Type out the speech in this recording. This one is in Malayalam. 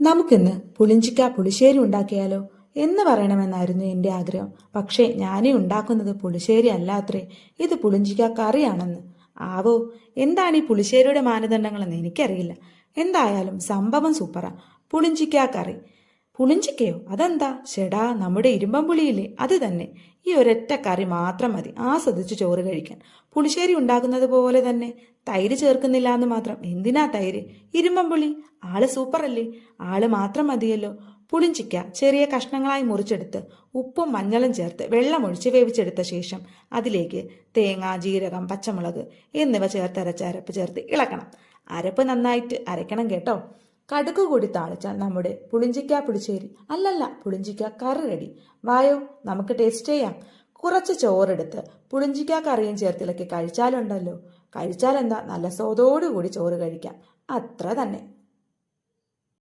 നമുക്കിന്ന് പുളിഞ്ചിക്ക പുളിശ്ശേരി ഉണ്ടാക്കിയാലോ എന്ന് പറയണമെന്നായിരുന്നു എൻ്റെ ആഗ്രഹം. പക്ഷേ ഞാനീ ഉണ്ടാക്കുന്നത് പുളിശ്ശേരി അല്ലാത്രേ, ഇത് പുളിഞ്ചിക്ക കറിയാണെന്ന്. ആവോ, എന്താണ് ഈ പുളിശ്ശേരിയുടെ മാനദണ്ഡങ്ങളെന്ന് എനിക്കറിയില്ല. എന്തായാലും സംഭവം സൂപ്പറാ. പുളിഞ്ചിക്ക കറി. പുളിഞ്ചിക്കയോ? അതെന്താ? ഷെടാ, നമ്മുടെ ഇരുമ്പം പുളിയില്ലേ, അത് തന്നെ. ഈ ഒരൊറ്റ കറി മാത്രം മതി ആസ്വദിച്ച് ചോറ് കഴിക്കാൻ. പുളിശ്ശേരി ഉണ്ടാക്കുന്നത് പോലെ തന്നെ. തൈര് ചേർക്കുന്നില്ല എന്ന് മാത്രം. എന്തിനാ തൈര്? ഇരുമ്പം പുളി. ആള് സൂപ്പറല്ലേ? ആള് മാത്രം മതിയല്ലോ. പുളിഞ്ചിക്ക ചെറിയ കഷ്ണങ്ങളായി മുറിച്ചെടുത്ത് ഉപ്പും മഞ്ഞളും ചേർത്ത് വെള്ളമൊഴിച്ച് വേവിച്ചെടുത്ത ശേഷം അതിലേക്ക് തേങ്ങ, ജീരകം, പച്ചമുളക് എന്നിവ ചേർത്തരച്ച അരപ്പ് ചേർത്ത് ഇളക്കണം. അരപ്പ് നന്നായിട്ട് അരയ്ക്കണം കേട്ടോ. കടുക് കൂടി താളിച്ചാൽ നമ്മുടെ പുളിഞ്ചിക്ക പുളിശ്ശേരി, അല്ലല്ല, പുളിഞ്ചിക്ക കറി റെഡി. വായോ, നമുക്ക് ടേസ്റ്റ് ചെയ്യാം. കുറച്ച് ചോറെടുത്ത് പുളിഞ്ചിക്ക കറിയും ചേർത്തിളക്കി കഴിച്ചാലുണ്ടല്ലോ, കഴിച്ചാലെന്താ, നല്ല സ്വാദോടുകൂടി ചോറ് കഴിക്കാം. അത്ര തന്നെ.